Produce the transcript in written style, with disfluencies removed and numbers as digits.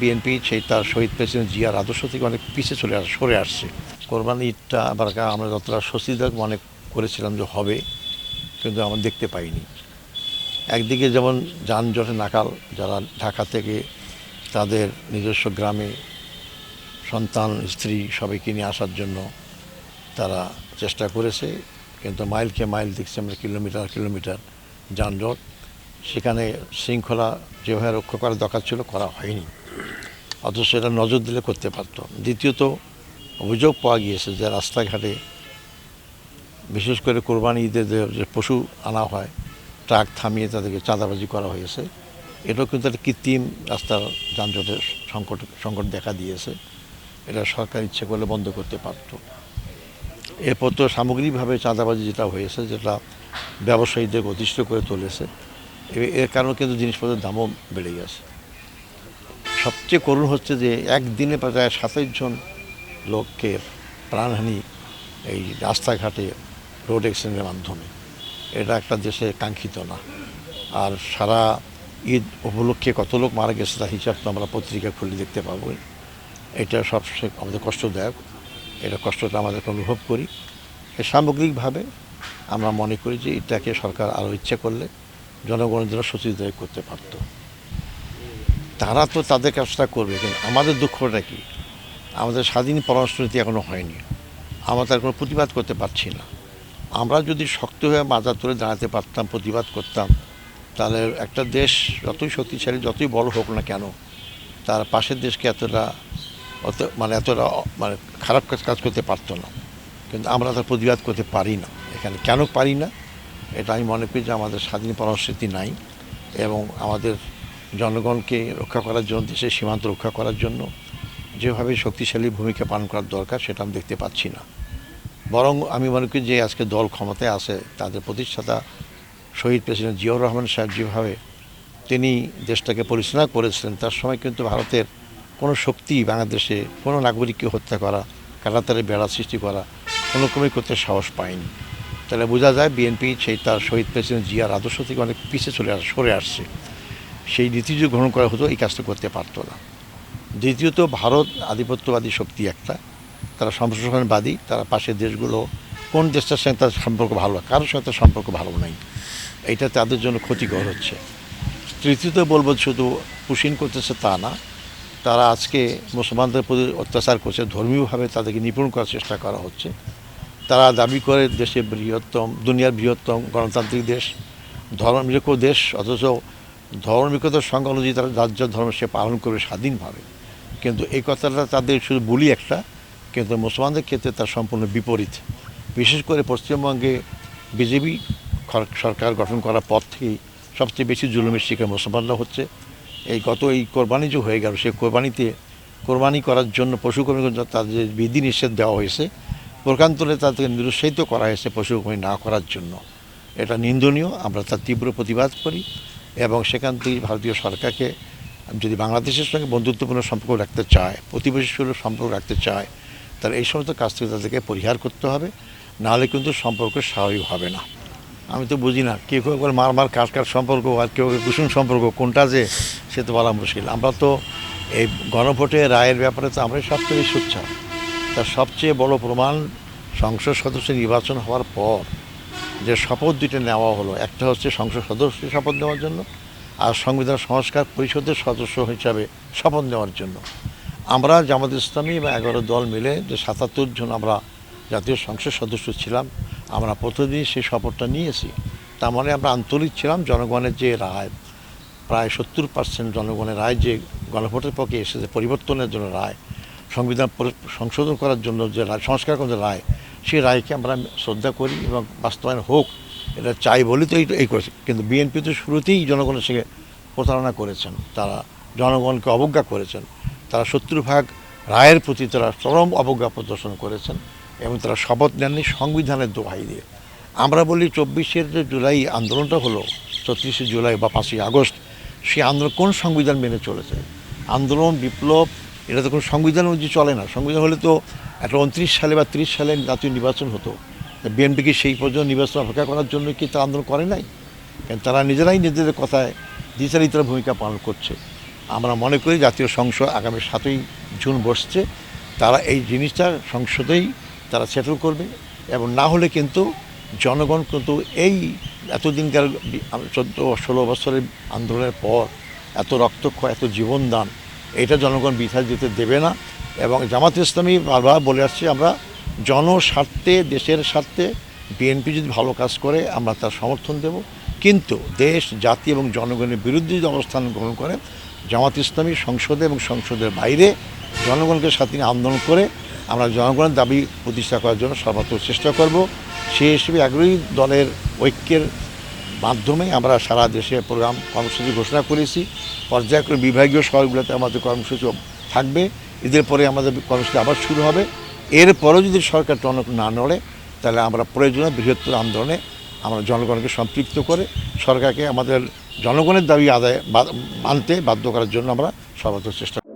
BNP সেই তার শহীদ president জিয়ার আদর্শ থেকে অনেক পিছিয়ে সরে আসছে। কোরবানি ঈদটা আবার আমরা যতটা স্বস্তিদায়ক মনে করেছিলাম যে হবে, কিন্তু আমরা দেখতে পাইনি। একদিকে যেমন যানজটে নাকাল যারা ঢাকা থেকে তাদের নিজস্ব গ্রামে সন্তান স্ত্রী সবাইকে নিয়ে আসার জন্য তারা চেষ্টা করেছে, কিন্তু মাইলকে মাইল দেখছি আমরা, কিলোমিটার কিলোমিটার যানজট। সেখানে শৃঙ্খলা যেভাবে রক্ষা করার দরকার ছিল করা হয়নি, অথচ এটা নজর দিলে করতে পারত। দ্বিতীয়ত, অভিযোগ পাওয়া গিয়েছে যে রাস্তাঘাটে বিশেষ করে কোরবানি ঈদে যে পশু আনা হয় ট্রাক থামিয়ে তাদেরকে চাঁদাবাজি করা হয়েছে। এটাও কিন্তু একটা কৃত্রিম রাস্তার যানজটের সংকট দেখা দিয়েছে। এটা সরকার ইচ্ছে করলে বন্ধ করতে পারত। এরপর তো সামগ্রিকভাবে চাঁদাবাজি যেটা হয়েছে, যেটা ব্যবসায়ীদের অতিষ্ঠ করে তুলেছে, এর কারণে কিন্তু জিনিসপত্রের দামও বেড়ে গেছে। সবচেয়ে করুণ হচ্ছে যে একদিনে প্রায় 27 জন লোকের প্রাণহানি এই রাস্তাঘাটে রোড অ্যাক্সিডেন্টের মাধ্যমে। এটা একটা দেশে কাঙ্ক্ষিত না। আর সারা ঈদ উপলক্ষে কত লোক মারা গেছে তার হিসাব তো আমরা পত্রিকা খুলে দেখতে পাবো। এটা সবচেয়ে আমাদের কষ্টদায়ক, এটা কষ্টটা আমাদেরকে অনুভব করি। সামগ্রিকভাবে আমরা মনে করি যে এটাকে সরকার আরও ইচ্ছে করলে জনগণের জন্য স্বস্তিদায়ক করতে পারত। তারা তো তাদের কাজটা করবে, কিন্তু আমাদের দুঃখটা কি, আমাদের স্বাধীন পররাষ্ট্রনীতি এখনও হয়নি। আমরা তার কোনো প্রতিবাদ করতে পারছি না। আমরা যদি শক্ত হয়ে মাথা তুলে দাঁড়াতে পারতাম, প্রতিবাদ করতাম, তাহলে একটা দেশ যতই শক্তিশালী যতই বড় হোক না কেন, তার পাশের দেশকে এতটা খারাপ কাজ করতে পারতো না। কিন্তু আমরা তার প্রতিবাদ করতে পারি না। এখানে কেন পারি না, এটা আমি মনে করি যে আমাদের স্বাধীন পররাষ্ট্রনীতি নাই, এবং আমাদের জনগণকে রক্ষা করার জন্য, দেশের সীমান্ত রক্ষা করার জন্য যেভাবে শক্তিশালী ভূমিকা পালন করার দরকার সেটা আমি দেখতে পাচ্ছি না। বরং আমি মনে করি যে আজকে দল ক্ষমতায় আছে, তাদের প্রতিষ্ঠাতা শহীদ প্রেসিডেন্ট জিয়াউর রহমান সাহেব যেভাবে তিনি দেশটাকে পরিচালনা করেছিলেন, তার সময় কিন্তু ভারতের কোনো শক্তি বাংলাদেশে কোনো নাগরিককে হত্যা করা, কাঁটাতারে বেড়া সৃষ্টি করা কোনো ক্রমেই করতে সাহস পায়নি। তাহলে বোঝা যায় বিএনপি সেই তার শহীদ প্রেসিডেন্ট জিয়ার আদর্শ থেকে অনেক পিছিয়ে সরে আসছে। সেই নীতি যদি গ্রহণ করা হতো এই কাজটা করতে পারতো না। দ্বিতীয়ত, ভারত আধিপত্যবাদী শক্তি একটা, তারা সম্প্রসারণবাদী। তারা পাশের দেশগুলো কোন দেশটার সঙ্গে তার সম্পর্ক ভালো, কারোর সাথে সম্পর্ক ভালো নাই, এইটা তাদের জন্য ক্ষতিকর হচ্ছে। তৃতীয়ত বলবো, শুধু পুশিন করতেছে তা না, তারা আজকে মুসলমানদের প্রতি অত্যাচার করছে, ধর্মীয়ভাবে তাদেরকে নিপুণ করার চেষ্টা করা হচ্ছে। তারা দাবি করে দেশে দুনিয়ার বৃহত্তম গণতান্ত্রিক দেশ, ধর্মনিরপেক্ষ দেশ, অথচ ধর্মনিরপেক্ষতার সংখ্যা অনুযায়ী তারা যার ধর্ম সে পালন করবে স্বাধীনভাবে। কিন্তু এই কথাটা তাদের শুধু বলি একটা, কিন্তু মুসলমানদের ক্ষেত্রে তার সম্পূর্ণ বিপরীত। বিশেষ করে পশ্চিমবঙ্গে বিজেপি সরকার গঠন করার পর থেকেই সবচেয়ে বেশি জুলুমের শিকার মুসলমানরা হচ্ছে। এই কোরবানি যে হয়ে গেল, সেই কোরবানি করার জন্য পশু কোরবানি তাদের যে বিধি নিষেধ দেওয়া হয়েছে, প্রকান্তরে তাদেরকে নিরুৎসাহিত করা হয়েছে পশু কোরবানি না করার জন্য। এটা নিন্দনীয়, আমরা তার তীব্র প্রতিবাদ করি। এবং সেখান থেকে ভারতীয় সরকারকে, যদি বাংলাদেশের সঙ্গে বন্ধুত্বপূর্ণ সম্পর্ক রাখতে চায়, প্রতিবেশী সুলভ সম্পর্ক রাখতে চায়, তাহলে এই সমস্ত কাজ থেকে তাদেরকে পরিহার করতে হবে, নাহলে কিন্তু সম্পর্ক স্বাভাবিক হবে না। আমি তো বুঝি না, কেউ কেউ করে মার কার সম্পর্ক, আর কেউ কুসুম সম্পর্ক, কোনটা যে সে তো বলা মুশকিল। আমরা তো এই গণভোটে রায়ের ব্যাপারে তো আমরাই সবচেয়ে সোচ্চার। তার সবচেয়ে বড় প্রমাণ, সংসদ সদস্য নির্বাচন হওয়ার পর যে শপথ দুটো নেওয়া হলো, একটা হচ্ছে সংসদ সদস্য শপথ নেওয়ার জন্য, আর সংবিধান সংস্কার পরিষদের সদস্য হিসাবে শপথ নেওয়ার জন্য। আমরা জামাত ইসলামী বা 11 দল মিলে যে 77 জন আমরা জাতীয় সংসদ সদস্য ছিলাম, আমরা প্রতিদিন সেই শপথটা নিয়েছি। তার মানে আমরা আন্তরিক ছিলাম। জনগণের যে রায়, প্রায় 70% জনগণের রায় যে গণভোটের পক্ষে এসেছে, পরিবর্তনের জন্য রায়, সংবিধান সংশোধন করার জন্য যে রায়, সংস্কার করার রায়, সেই রায়কে আমরা শ্রদ্ধা করি এবং বাস্তবায়ন হোক এটা চাই বলি তো এই করেছে। কিন্তু বিএনপি তো শুরুতেই জনগণের সঙ্গে প্রতারণা করেছেন, তারা জনগণকে অবজ্ঞা করেছেন, তারা 70% রায়ের প্রতি তারা চরম অবজ্ঞা প্রদর্শন করেছেন, এবং তারা শপথ নেননি সংবিধানের দোহাই দিয়ে। আমরা বলি 24শে যে জুলাই আন্দোলনটা হলো, 34শে জুলাই বা 5ই আগস্ট, সেই আন্দোলন কোন সংবিধান মেনে চলেছে? আন্দোলন, বিপ্লব, এটা তো কোনো সংবিধান অনুযায়ী চলে না। সংবিধান হলে তো একটা 29 সালে বা 30 সালে জাতীয় নির্বাচন হতো। বিএনপিকে সেই পর্যন্ত নির্বাচন অপেক্ষা করার জন্য কি তারা আন্দোলন করে নাই? কারণ তারা নিজেরাই নিজেদের কথায় দ্বিচারিতার ভূমিকা পালন করছে। আমরা মনে করি জাতীয় সংসদ আগামী 7ই জুন বসছে, তারা এই জিনিসটা সংসদেই তারা সেটেল করবে, এবং না হলে কিন্তু জনগণ কিন্তু এই এতদিনকার 14-16 বছরের আন্দোলনের পর এত রক্তক্ষয়, এত জীবনদান, এটা জনগণ বৃথা যেতে দেবে না। এবং জামাত ইসলামী বারবার বলে আসছে, আমরা জনস্বার্থে, দেশের স্বার্থে বিএনপি যদি ভালো কাজ করে আমরা তার সমর্থন দেব, কিন্তু দেশ, জাতি এবং জনগণের বিরুদ্ধে যদি অবস্থান গ্রহণ করে জামাত ইসলামী সংসদে এবং সংসদের বাইরে জনগণকে সাথে নিয়ে আন্দোলন করে আমরা জনগণের দাবি প্রতিষ্ঠা করার জন্য সর্বাত্মক চেষ্টা করব। সেই হিসেবে আগ্রহী দলের ঐক্যের মাধ্যমে আমরা সারা দেশে প্রোগ্রাম কর্মসূচি ঘোষণা করেছি। পর্যায়ক্রমে বিভাগীয় শহরগুলোতে আমাদের কর্মসূচি থাকবে। ঈদের পরে আমাদের কর্মসূচি আবার শুরু হবে। এরপরেও যদি সরকার টনক না নড়ে, তাহলে আমরা প্রয়োজনে বৃহত্তর আন্দোলনে আমরা জনগণকে সম্পৃক্ত করে সরকারকে আমাদের জনগণের দাবি আদায় মানতে বাধ্য করার জন্য আমরা সর্বোচ্চ চেষ্টা